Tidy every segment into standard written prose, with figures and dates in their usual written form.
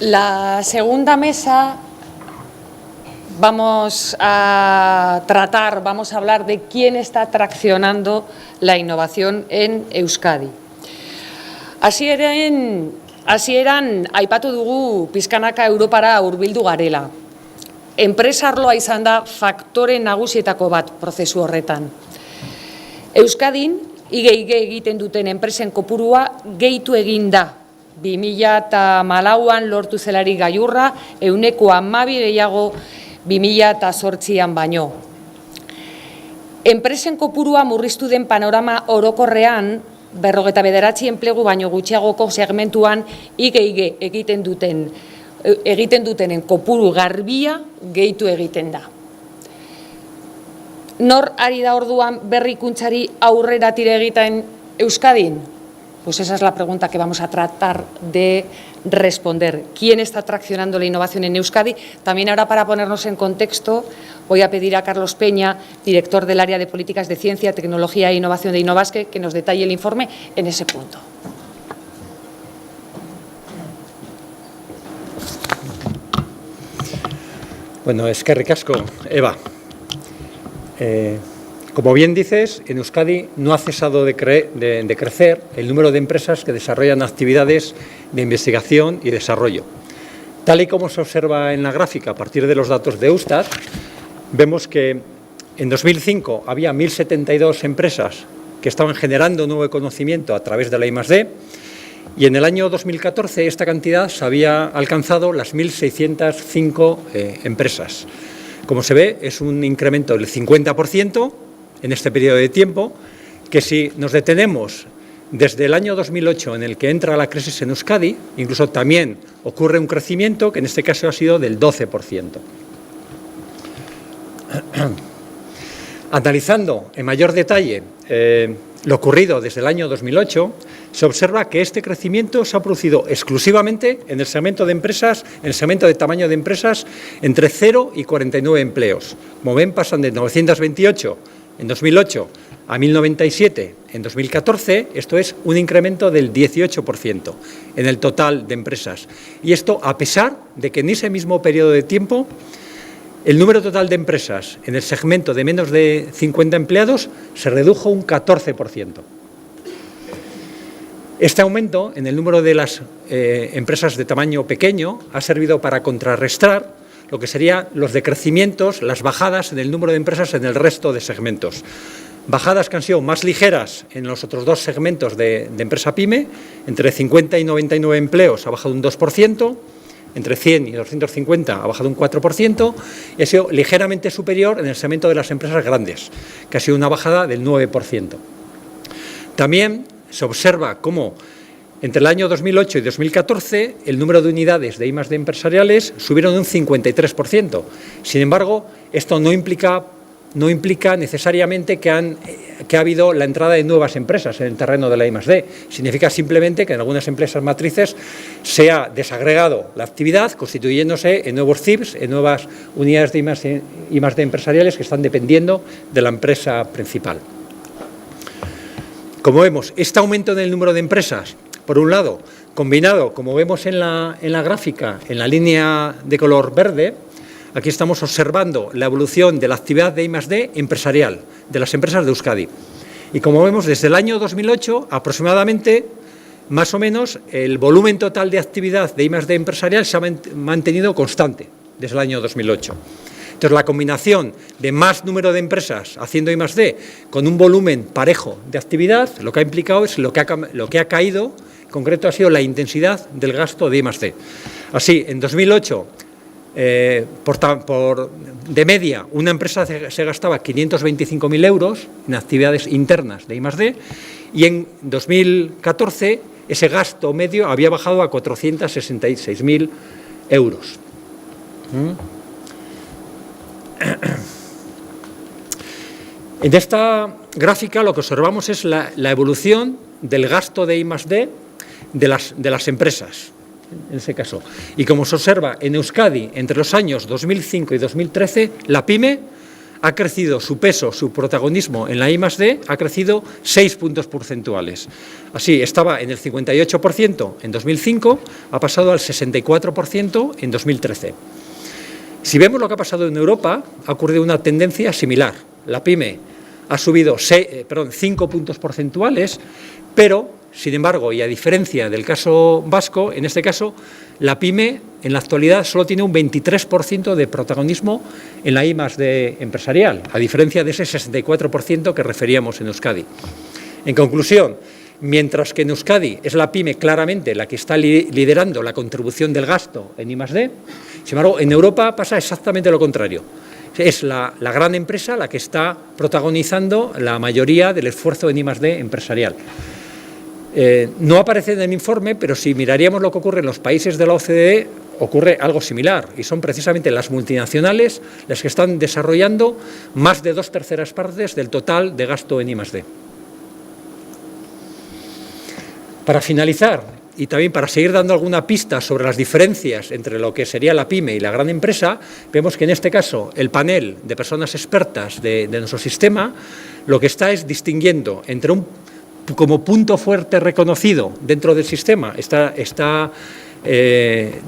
La segunda mesa vamos a hablar de quién está traccionando la innovación en Euskadi. Hasieran aipatu dugu pizkanaka Europara hurbildu garela. Enpresa arloa izan da faktore nagusietako bat prozesu horretan. Euskadin, IG egiten duten enpresen kopurua gehitu egin da. 2014an lortu zelari gailurra, 12% gehiago 2008an baino. Enpresen kopurua murriztu den panorama orokorrean, 59 enplegu baino gutxiagoko segmentuan IG egiten dutenen kopuru garbia gehitu egiten da. Nor ari da orduan berrikuntzari aurrera tire egiten Euskadin? Pues esa es la pregunta que vamos a tratar de responder. ¿Quién está traccionando la innovación en Euskadi? También ahora, para ponernos en contexto, voy a pedir a Carlos Peña, director del área de políticas de ciencia, tecnología e innovación de Innobasque, que nos detalle el informe en ese punto. Bueno, eskerrik asko, Eva. Como bien dices, en Euskadi no ha cesado de crecer el número de empresas que desarrollan actividades de investigación y desarrollo. Tal y como se observa en la gráfica a partir de los datos de Eustat, vemos que en 2005 había 1.072 empresas que estaban generando nuevo conocimiento a través de la I+D, y en el año 2014 esta cantidad se había alcanzado las 1.605 empresas. Como se ve, es un incremento del 50% en este periodo de tiempo, que si nos detenemos desde el año 2008 en el que entra la crisis en Euskadi, incluso también ocurre un crecimiento que en este caso ha sido del 12%. Analizando en mayor detalle lo ocurrido desde el año 2008, se observa que este crecimiento se ha producido exclusivamente en el segmento de empresas, en el segmento de tamaño de empresas entre 0 y 49 empleos. Como ven, pasan de 928 en 2008 a 1.097 en 2014, esto es un incremento del 18% en el total de empresas. Y esto a pesar de que en ese mismo periodo de tiempo el número total de empresas en el segmento de menos de 50 empleados se redujo un 14%. Este aumento en el número de las empresas de tamaño pequeño ha servido para contrarrestar lo que serían los decrecimientos, las bajadas en el número de empresas en el resto de segmentos. Bajadas que han sido más ligeras en los otros dos segmentos de empresa PYME, entre 50 y 99 empleos ha bajado un 2%, entre 100 y 250 ha bajado un 4%, y ha sido ligeramente superior en el segmento de las empresas grandes, que ha sido una bajada del 9%. También se observa cómo entre el año 2008 y 2014 el número de unidades de I+D empresariales subieron un 53%. Sin embargo, esto no implica necesariamente que ha habido la entrada de nuevas empresas en el terreno de la I+D. Significa simplemente que en algunas empresas matrices se ha desagregado la actividad, constituyéndose en nuevos CIBs, en nuevas unidades de I+D empresariales que están dependiendo de la empresa principal. Como vemos, este aumento en el número de empresas, por un lado, combinado, como vemos en la gráfica, en la línea de color verde, aquí estamos observando la evolución de la actividad de I+D empresarial, de las empresas de Euskadi. Y como vemos, desde el año 2008, aproximadamente, más o menos, el volumen total de actividad de I+D empresarial se ha mantenido constante desde el año 2008. Entonces, la combinación de más número de empresas haciendo I+D con un volumen parejo de actividad, lo que ha implicado es lo que ha caído, en concreto ha sido la intensidad del gasto de I+D. Así, en 2008, de media, una empresa se gastaba 525.000 euros en actividades internas de I+D, y en 2014 ese gasto medio había bajado a 466.000 euros. En esta gráfica lo que observamos es la evolución del gasto de I+D de las empresas, en ese caso. Y como se observa en Euskadi, entre los años 2005 y 2013, la PYME ha crecido su peso, su protagonismo en la I+D, ha crecido 6 puntos porcentuales. Así, estaba en el 58% en 2005, ha pasado al 64% en 2013. Si vemos lo que ha pasado en Europa, ha ocurrido una tendencia similar. La PYME ha subido 5 puntos porcentuales, pero, sin embargo, y a diferencia del caso vasco, en este caso, la PYME en la actualidad solo tiene un 23% de protagonismo en la I+D empresarial, a diferencia de ese 64% que referíamos en Euskadi. En conclusión, mientras que en Euskadi es la PYME claramente la que está liderando la contribución del gasto en I+D, sin embargo, en Europa pasa exactamente lo contrario. Es la gran empresa la que está protagonizando la mayoría del esfuerzo en I+D empresarial. No aparece en el informe, pero si miraríamos lo que ocurre en los países de la OCDE, ocurre algo similar, y son precisamente las multinacionales las que están desarrollando más de 2/3 partes del total de gasto en I+D. Para finalizar, y también para seguir dando alguna pista sobre las diferencias entre lo que sería la PYME y la gran empresa, vemos que en este caso el panel de personas expertas de nuestro sistema lo que está es distinguiendo entre como punto fuerte reconocido dentro del sistema, está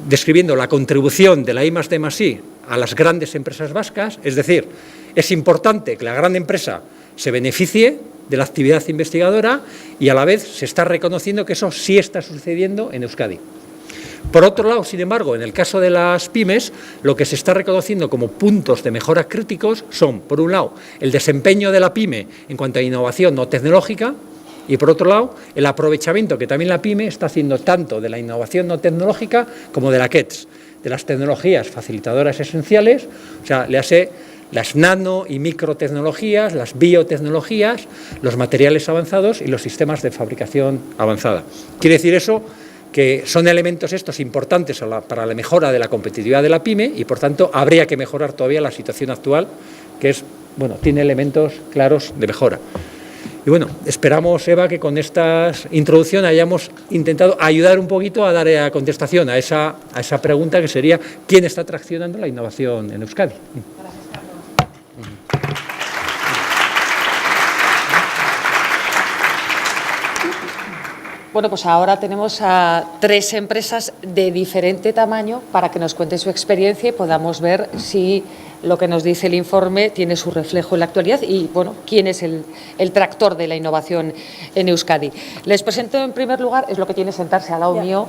describiendo la contribución de la I+D+I a las grandes empresas vascas, es decir, es importante que la gran empresa se beneficie de la actividad investigadora y a la vez se está reconociendo que eso sí está sucediendo en Euskadi. Por otro lado, sin embargo, en el caso de las pymes, lo que se está reconociendo como puntos de mejora críticos son, por un lado, el desempeño de la pyme en cuanto a innovación no tecnológica y, por otro lado, el aprovechamiento que también la pyme está haciendo tanto de la innovación no tecnológica como de la KETS, de las tecnologías facilitadoras esenciales, o sea, le hace las nano y microtecnologías, las biotecnologías, los materiales avanzados y los sistemas de fabricación avanzada. Quiere decir eso que son elementos estos importantes para la mejora de la competitividad de la PYME y, por tanto, habría que mejorar todavía la situación actual, que es, bueno, tiene elementos claros de mejora. Y bueno, esperamos, Eva, que con esta introducción hayamos intentado ayudar un poquito a dar a contestación a esa pregunta que sería ¿quién está traccionando la innovación en Euskadi? Bueno, pues ahora tenemos a 3 empresas de diferente tamaño para que nos cuenten su experiencia y podamos ver si lo que nos dice el informe tiene su reflejo en la actualidad y, bueno, quién es el tractor de la innovación en Euskadi. Les presento en primer lugar, es lo que tiene sentarse al lado mío,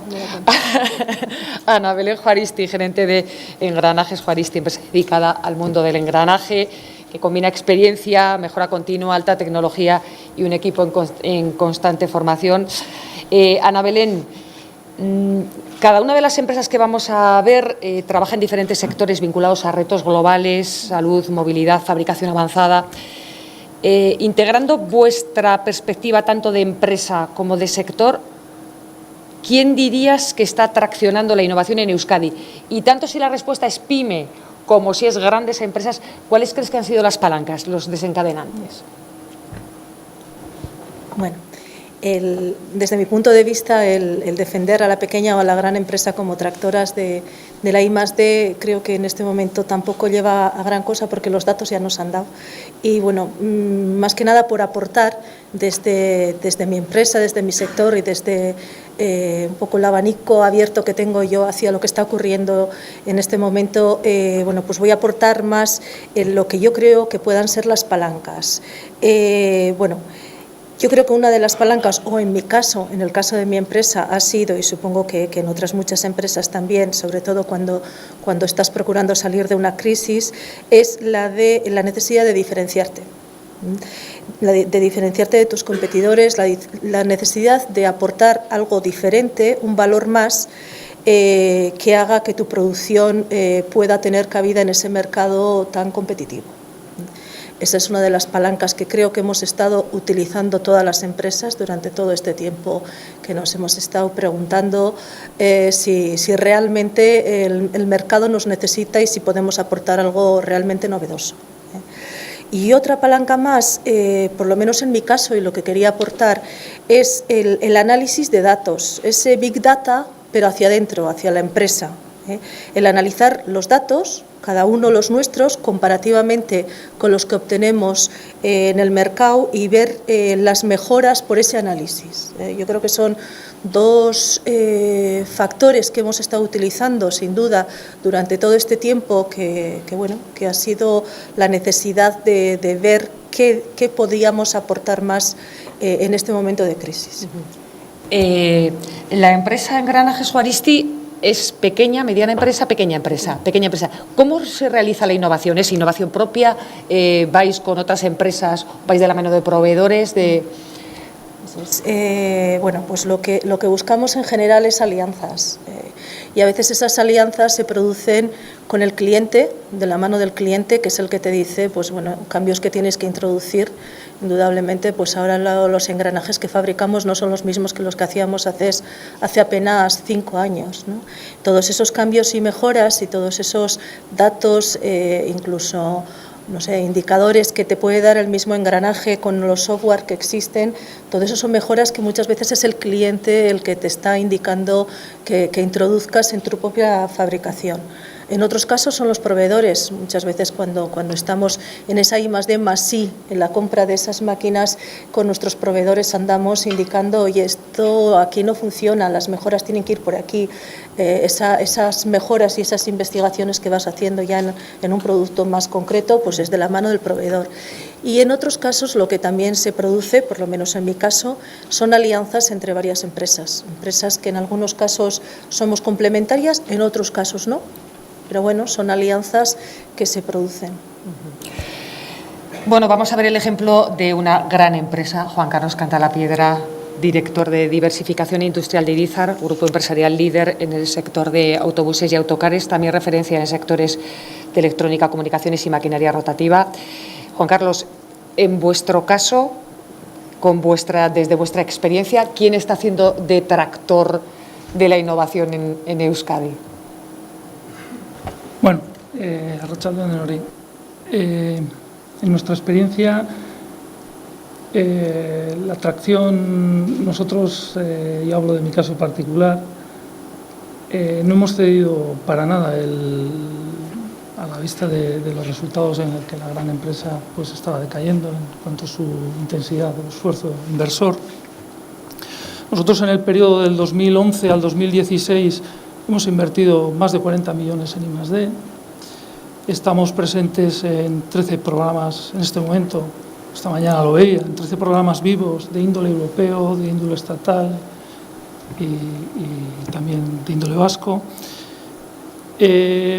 a Ana Belén Juaristi, gerente de Engranajes Juaristi, empresa dedicada al mundo del engranaje, que combina experiencia, mejora continua, alta tecnología y un equipo en constante formación. Ana Belén, cada una de las empresas que vamos a ver trabaja en diferentes sectores vinculados a retos globales, salud, movilidad, fabricación avanzada. Integrando vuestra perspectiva tanto de empresa como de sector, ¿quién dirías que está traccionando la innovación en Euskadi? Y tanto si la respuesta es PYME como si es grandes empresas, ¿cuáles crees que han sido las palancas, los desencadenantes? Bueno, desde mi punto de vista, el defender a la pequeña o a la gran empresa como tractoras de la I+D, creo que en este momento tampoco lleva a gran cosa porque los datos ya nos han dado. Y bueno, más que nada por aportar desde mi empresa, desde mi sector y desde un poco el abanico abierto que tengo yo hacia lo que está ocurriendo en este momento, bueno, pues voy a aportar más en lo que yo creo que puedan ser las palancas. Bueno, yo creo que una de las palancas, o en mi caso, en el caso de mi empresa, ha sido, y supongo que en otras muchas empresas también, sobre todo cuando estás procurando salir de una crisis, es la necesidad de diferenciarte. De diferenciarte de tus competidores, la necesidad de aportar algo diferente, un valor más, que haga que tu producción pueda tener cabida en ese mercado tan competitivo. Esa es una de las palancas que creo que hemos estado utilizando todas las empresas durante todo este tiempo, que nos hemos estado preguntando si realmente el mercado nos necesita y si podemos aportar algo realmente novedoso. Y otra palanca más, por lo menos en mi caso, y lo que quería aportar, es el análisis de datos, ese Big Data, pero hacia adentro, hacia la empresa. El analizar los datos cada uno los nuestros, comparativamente con los que obtenemos en el mercado y ver las mejoras por ese análisis. Yo creo que son dos factores que hemos estado utilizando, sin duda, durante todo este tiempo, que ha sido la necesidad de ver qué podíamos aportar más en este momento de crisis. La empresa Engranajes Juaristi es pequeña, mediana empresa, pequeña empresa. ¿Cómo se realiza la innovación? ¿Es innovación propia? ¿Vais con otras empresas? ¿Vais de la mano de proveedores? Pues lo que buscamos en general es alianzas y a veces esas alianzas se producen con el cliente, de la mano del cliente, que es el que te dice cambios que tienes que introducir. Indudablemente, pues ahora los engranajes que fabricamos no son los mismos que los que hacíamos hace apenas 5 años, ¿no? Todos esos cambios y mejoras y todos esos datos, incluso indicadores que te puede dar el mismo engranaje con los software que existen, todo eso son mejoras que muchas veces es el cliente el que te está indicando que introduzcas en tu propia fabricación. En otros casos son los proveedores. Muchas veces cuando estamos en esa I+D+I, en la compra de esas máquinas, con nuestros proveedores andamos indicando, oye, esto aquí no funciona, las mejoras tienen que ir por aquí. Esas mejoras y esas investigaciones que vas haciendo ya en un producto más concreto, pues es de la mano del proveedor. Y en otros casos lo que también se produce, por lo menos en mi caso, son alianzas entre varias empresas. Empresas que en algunos casos somos complementarias, en otros casos no. Pero bueno, son alianzas que se producen. Bueno, vamos a ver el ejemplo de una gran empresa, Juan Carlos Cantalapiedra, director de diversificación industrial de Irizar, grupo empresarial líder en el sector de autobuses y autocares, también referencia en sectores de electrónica, comunicaciones y maquinaria rotativa. Juan Carlos, en vuestro caso, desde vuestra experiencia, ¿quién está haciendo de tractor de la innovación en Euskadi? Bueno, arratsalde on hori. En nuestra experiencia, la tracción, nosotros, yo hablo de mi caso particular, no hemos cedido para nada a la vista de los resultados en el que la gran empresa pues estaba decayendo en cuanto a su intensidad o esfuerzo inversor. Nosotros en el periodo del 2011 al 2016 hemos invertido más de 40 millones en I+D. Estamos presentes en 13 programas en este momento, esta mañana lo veía, en 13 programas vivos de índole europeo, de índole estatal y también de índole vasco.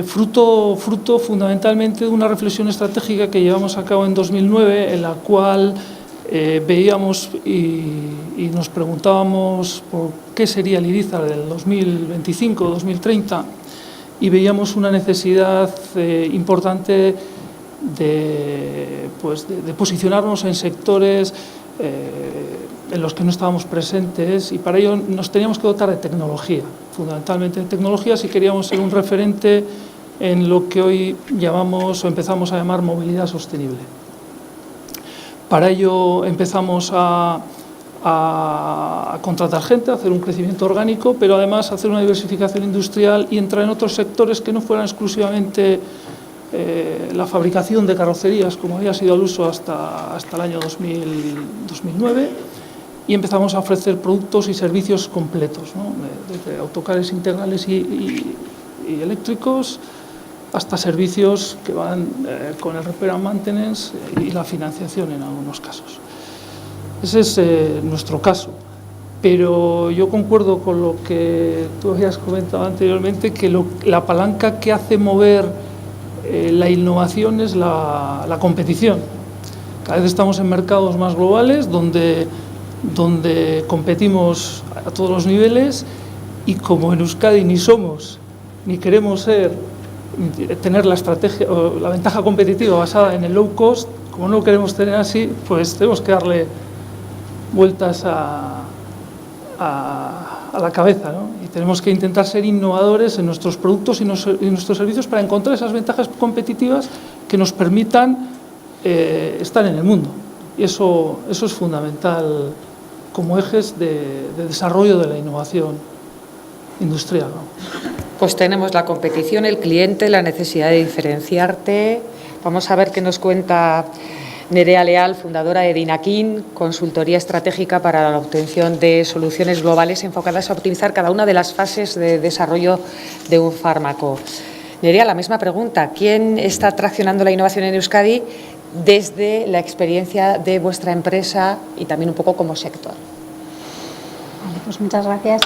Fruto fundamentalmente de una reflexión estratégica que llevamos a cabo en 2009, en la cual veíamos y nos preguntábamos por qué sería el Irizar del 2025-2030 y veíamos una necesidad importante de posicionarnos en sectores en los que no estábamos presentes y para ello nos teníamos que dotar de tecnología, fundamentalmente de tecnología si queríamos ser un referente en lo que hoy llamamos o empezamos a llamar movilidad sostenible. Para ello empezamos a contratar gente, a hacer un crecimiento orgánico, pero además a hacer una diversificación industrial y entrar en otros sectores que no fueran exclusivamente la fabricación de carrocerías, como había sido el uso hasta el año 2009, y empezamos a ofrecer productos y servicios completos, ¿no? Desde autocares integrales y eléctricos, hasta servicios que van con el repair and maintenance y la financiación en algunos casos. Ese es nuestro caso, pero yo concuerdo con lo que tú habías comentado anteriormente, que la palanca que hace mover la innovación es la competición. Cada vez estamos en mercados más globales donde competimos a todos los niveles y como en Euskadi ni somos ni queremos tener la estrategia o la ventaja competitiva basada en el low cost, como no lo queremos tener así, pues tenemos que darle vueltas a la cabeza, ¿no? Y tenemos que intentar ser innovadores en nuestros productos y nuestros servicios para encontrar esas ventajas competitivas que nos permitan estar en el mundo. Y eso es fundamental como ejes de desarrollo de la innovación industrial, ¿no? Pues tenemos la competición, el cliente, la necesidad de diferenciarte. Vamos a ver qué nos cuenta Nerea Leal, fundadora de Dinakin, consultoría estratégica para la obtención de soluciones globales enfocadas a optimizar cada una de las fases de desarrollo de un fármaco. Nerea, la misma pregunta. ¿Quién está traccionando la innovación en Euskadi desde la experiencia de vuestra empresa y también un poco como sector? Vale, pues muchas gracias.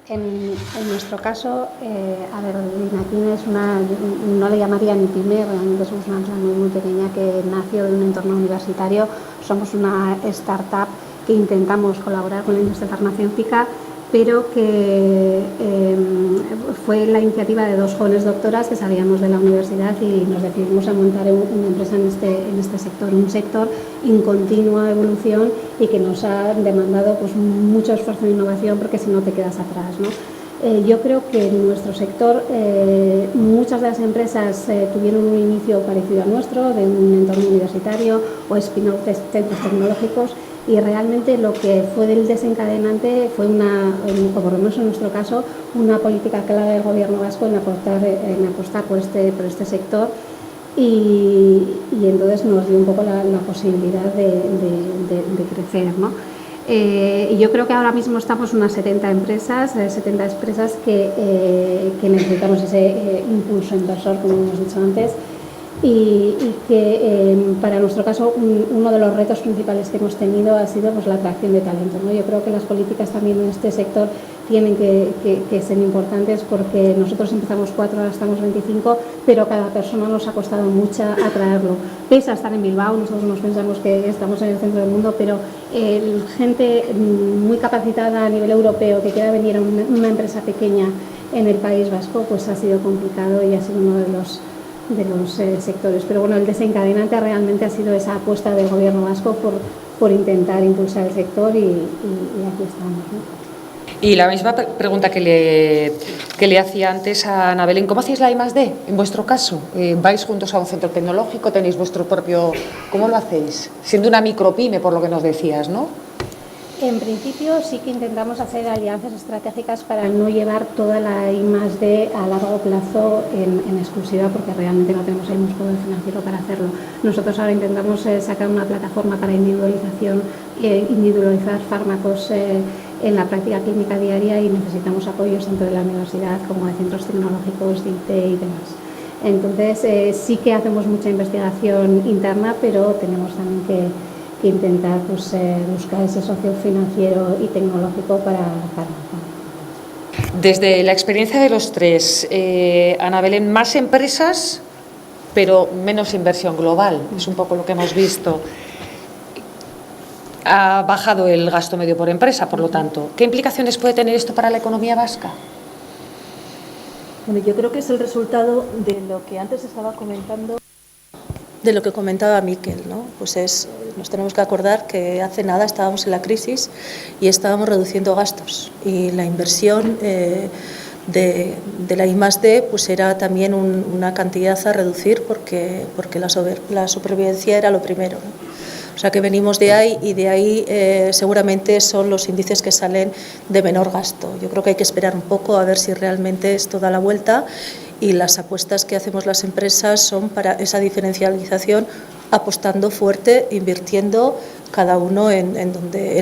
En nuestro caso, Dinakin es no le llamaría ni pyme, realmente somos una empresa muy pequeña que nació de un entorno universitario. Somos una startup que intentamos colaborar con la industria farmacéutica, pero que fue la iniciativa de dos jóvenes doctoras que salíamos de la universidad y nos decidimos a montar una empresa en este sector, un sector en continua evolución y que nos ha demandado pues mucho esfuerzo de innovación, porque si no te quedas atrás, ¿no? Yo creo que en nuestro sector muchas de las empresas tuvieron un inicio parecido al nuestro, de un entorno universitario o spin-off de centros tecnológicos, y realmente lo que fue del desencadenante fue o por lo menos en nuestro caso, una política clara del Gobierno vasco en apostar por este sector, y entonces nos dio un poco la posibilidad de crecer, ¿no? Y yo creo que ahora mismo estamos unas 70 empresas que necesitamos ese impulso inversor, como hemos dicho antes, y que para nuestro caso uno de los retos principales que hemos tenido ha sido pues la atracción de talento, ¿no? Yo creo que las políticas también en este sector tienen que ser importantes, porque nosotros empezamos 4, ahora estamos 25, pero cada persona nos ha costado mucho atraerlo. Pese a estar en Bilbao, nosotros nos pensamos que estamos en el centro del mundo, pero gente muy capacitada a nivel europeo que quiera venir a una empresa pequeña en el País Vasco, pues ha sido complicado y ha sido uno de los sectores. Pero bueno, el desencadenante realmente ha sido esa apuesta del Gobierno vasco por intentar impulsar el sector, y aquí estamos, ¿no? Y la misma pregunta que le hacía antes a Ana Belén: ¿cómo hacéis la I+D en vuestro caso? ¿Vais juntos a un centro tecnológico? ¿Tenéis vuestro propio...? ¿Cómo lo hacéis? Siendo una micropyme, por lo que nos decías, ¿no? En principio sí que intentamos hacer alianzas estratégicas para no llevar toda la I+D a largo plazo en exclusiva, porque realmente no tenemos el músculo financiero para hacerlo. Nosotros ahora intentamos sacar una plataforma para individualizar fármacos en la práctica clínica diaria, y necesitamos apoyos tanto de la universidad como de centros tecnológicos, de IT y demás. Entonces sí que hacemos mucha investigación interna, pero tenemos también que intentar pues, buscar ese socio financiero y tecnológico para Desde la experiencia de los tres, Ana Belén, más empresas, pero menos inversión global, es un poco lo que hemos visto. Ha bajado el gasto medio por empresa, por lo tanto. ¿Qué implicaciones puede tener esto para la economía vasca? Bueno, yo creo que es el resultado de lo que antes estaba comentando, de lo que comentaba Miquel, ¿no? Pues nos tenemos que acordar que hace nada estábamos en la crisis y estábamos reduciendo gastos, y la inversión de la I+D pues era también una cantidad a reducir, porque la supervivencia era lo primero, ¿no? O sea que venimos de ahí, y de ahí seguramente son los índices que salen de menor gasto. Yo creo que hay que esperar un poco a ver si realmente esto da la vuelta, y las apuestas que hacemos las empresas son para esa diferencialización, apostando fuerte, invirtiendo cada uno en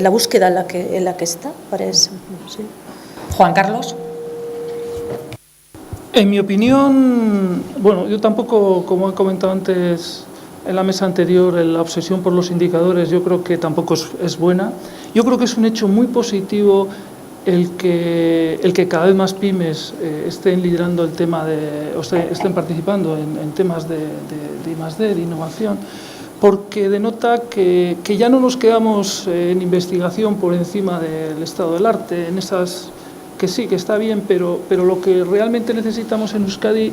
la búsqueda en la que está. Para eso, sí. Juan Carlos. En mi opinión, bueno, yo tampoco, como he comentado antes en la mesa anterior, la obsesión por los indicadores yo creo que tampoco es buena. Yo creo que es un hecho muy positivo el que cada vez más pymes estén liderando el tema estén participando en temas de I+D, de innovación, porque denota que ya no nos quedamos en investigación por encima del estado del arte, en esas que sí, que está bien, pero lo que realmente necesitamos en Euskadi,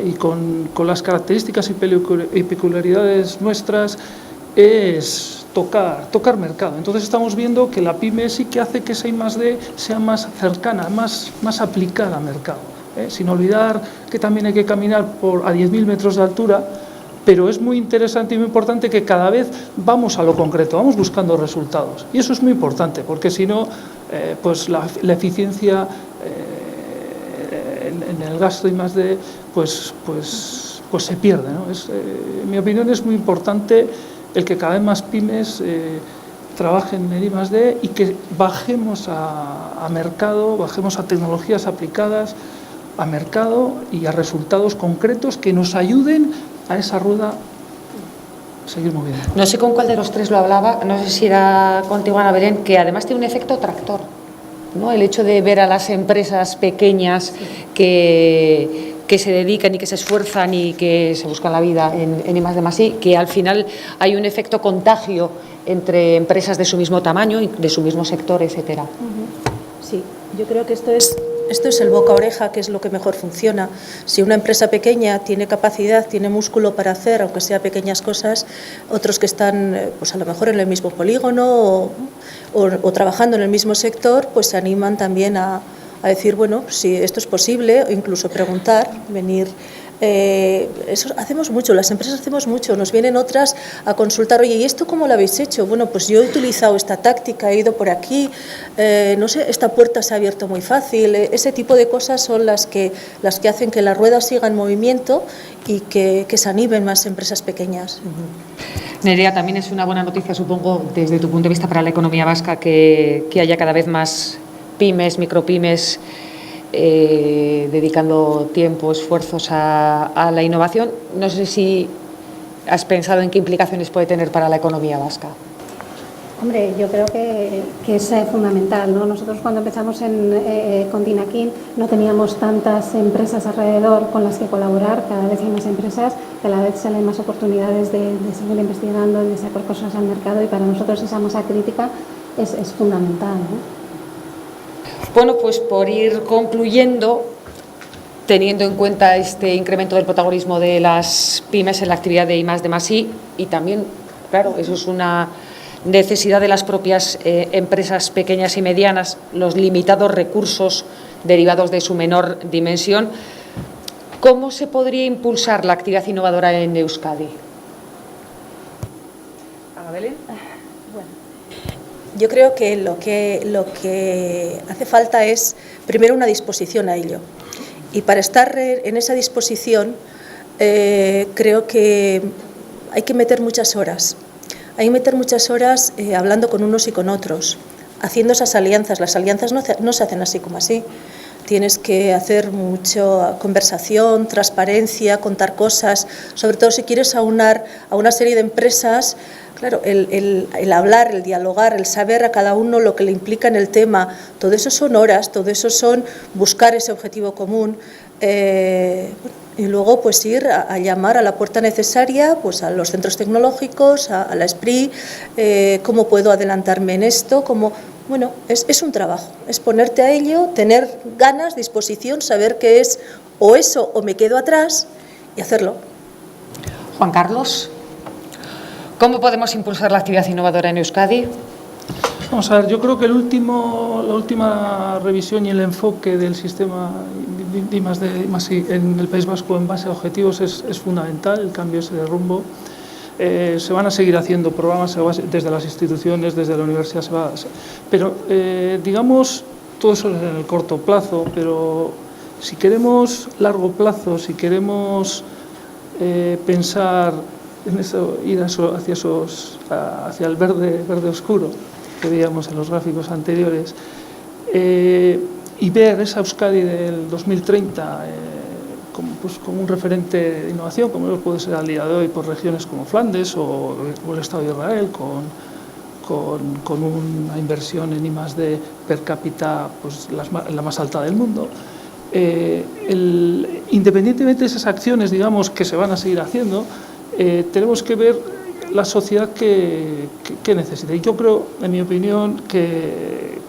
y con las características y peculiaridades nuestras, es tocar mercado. Entonces estamos viendo que la pyme sí que hace que esa I+D sea más cercana, más aplicada al mercado, sin olvidar que también hay que caminar a 10.000 metros de altura, pero es muy interesante y muy importante que cada vez vamos a lo concreto, vamos buscando resultados, y eso es muy importante, porque si no, pues la eficiencia en el gasto I+D, pues se pierde, ¿no? En mi opinión es muy importante el que cada vez más pymes trabajen en I+D y que bajemos a mercado, bajemos a tecnologías aplicadas, a mercado y a resultados concretos que nos ayuden a esa rueda seguir moviendo. No sé con cuál de los tres lo hablaba, no sé si era contigo, Ana Belén, que además tiene un efecto tractor, ¿no? El hecho de ver a las empresas pequeñas que se dedican y que se esfuerzan y que se buscan la vida en I+D+I, que al final hay un efecto contagio entre empresas de su mismo tamaño, de su mismo sector, etcétera. Sí, yo creo que esto es el boca-oreja, que es lo que mejor funciona. Si una empresa pequeña tiene capacidad, tiene músculo para hacer, aunque sea pequeñas cosas, otros que están pues a lo mejor en el mismo polígono o trabajando en el mismo sector, pues se animan también a decir, bueno, si esto es posible, o incluso preguntar, venir. Eso hacemos mucho, las empresas hacemos mucho, nos vienen otras a consultar, oye, ¿y esto cómo lo habéis hecho? Bueno, pues yo he utilizado esta táctica, he ido por aquí, no sé, esta puerta se ha abierto muy fácil, ese tipo de cosas son las que hacen que la rueda siga en movimiento y que se animen más empresas pequeñas. Nerea, también es una buena noticia, supongo, desde tu punto de vista para la economía vasca, que haya cada vez más pymes, micropymes, dedicando tiempo, esfuerzos a la innovación. No sé si has pensado en qué implicaciones puede tener para la economía vasca. Hombre, yo creo que es fundamental, ¿no? Nosotros cuando empezamos con Dinakin no teníamos tantas empresas alrededor con las que colaborar, cada vez hay más empresas, cada vez salen más oportunidades de seguir investigando, de sacar cosas al mercado y para nosotros esa masa crítica es fundamental, ¿no? Bueno, pues por ir concluyendo, teniendo en cuenta este incremento del protagonismo de las pymes en la actividad de I+D+I y también, claro, eso es una necesidad de las propias empresas pequeñas y medianas, los limitados recursos derivados de su menor dimensión, ¿cómo se podría impulsar la actividad innovadora en Euskadi? Ana Belén. Yo creo que lo que hace falta es primero una disposición a ello. Y para estar en esa disposición creo que hay que meter muchas horas. Hay que meter muchas horas hablando con unos y con otros, haciendo esas alianzas. Las alianzas no se hacen así como así. Tienes que hacer mucha conversación, transparencia, contar cosas, sobre todo si quieres aunar a una serie de empresas. Claro, el hablar, el dialogar, el saber a cada uno lo que le implica en el tema, todo eso son horas, todo eso son buscar ese objetivo común y luego pues ir a llamar a la puerta necesaria pues a los centros tecnológicos, a la SPRI, cómo puedo adelantarme en esto, bueno, es un trabajo, es ponerte a ello, tener ganas, disposición, saber que es o eso o me quedo atrás y hacerlo. Juan Carlos, ¿cómo podemos impulsar la actividad innovadora en Euskadi? Vamos a ver, yo creo que la última revisión y el enfoque del sistema de I+D+I en el País Vasco en base a objetivos es fundamental, el cambio ese de rumbo. Se van a seguir haciendo programas desde las instituciones, desde la universidad, pero digamos, todo eso es en el corto plazo, pero si queremos largo plazo, si queremos pensar en eso, ir hacia el verde oscuro que veíamos en los gráficos anteriores y ver esa Euskadi del 2030 como un referente de innovación, como lo puede ser al día de hoy por regiones como Flandes o el Estado de Israel, con una inversión en I+D per cápita pues, la más alta del mundo. Independientemente de esas acciones, digamos, que se van a seguir haciendo, tenemos que ver la sociedad que necesita. Y yo creo, en mi opinión, que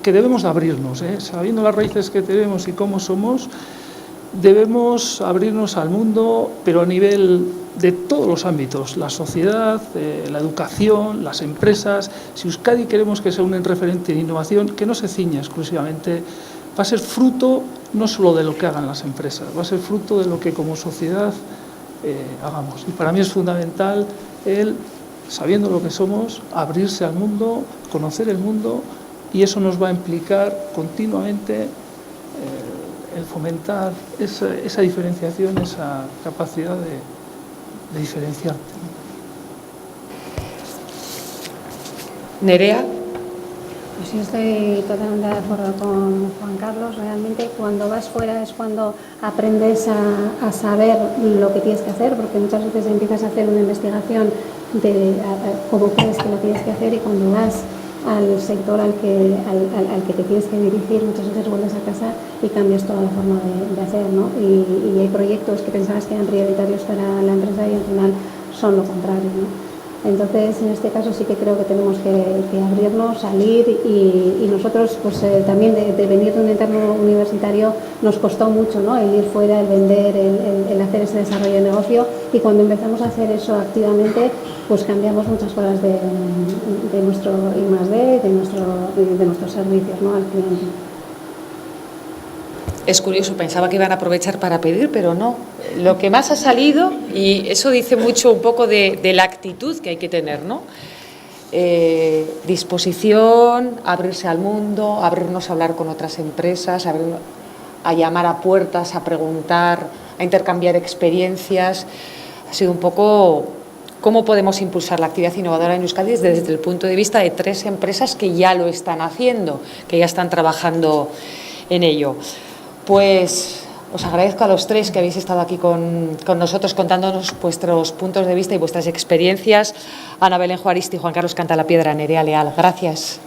debemos de abrirnos, sabiendo las raíces que tenemos y cómo somos, debemos abrirnos al mundo, pero a nivel de todos los ámbitos, la sociedad, la educación, las empresas. Si Euskadi queremos que sea un referente en innovación, que no se ciña exclusivamente, va a ser fruto no solo de lo que hagan las empresas, va a ser fruto de lo que como sociedad hagamos. Y para mí es fundamental sabiendo lo que somos, abrirse al mundo, conocer el mundo, y eso nos va a implicar continuamente el fomentar esa diferenciación, esa capacidad de diferenciarte. Nerea. Pues yo estoy totalmente de acuerdo con Juan Carlos. Realmente cuando vas fuera es cuando aprendes a saber lo que tienes que hacer, porque muchas veces empiezas a hacer una investigación de cómo crees que lo tienes que hacer, y cuando vas al sector al que te tienes que dirigir, muchas veces vuelves a casa y cambias toda la forma de hacer, ¿no? Y hay proyectos que pensabas que eran prioritarios para la empresa y al final son lo contrario, ¿no? Entonces, en este caso sí que creo que tenemos que abrirnos, salir, y nosotros pues también de venir de un entorno universitario nos costó mucho, ¿no? El ir fuera, el vender, el hacer ese desarrollo de negocio, y cuando empezamos a hacer eso activamente pues cambiamos muchas cosas de nuestro I+D, de nuestros servicios, ¿no? Al cliente. Es curioso, pensaba que iban a aprovechar para pedir, pero no. Lo que más ha salido, y eso dice mucho un poco de la actitud que hay que tener, ¿no? Disposición, abrirse al mundo, abrirnos a hablar con otras empresas, a llamar a puertas, a preguntar, a intercambiar experiencias. Ha sido un poco cómo podemos impulsar la actividad innovadora en Euskadi desde el punto de vista de 3 empresas que ya lo están haciendo, que ya están trabajando en ello. Pues os agradezco a los 3 que habéis estado aquí con nosotros contándonos vuestros puntos de vista y vuestras experiencias. Ana Belén Juaristi, Juan Carlos Cantalapiedra, Nerea Leal. Gracias.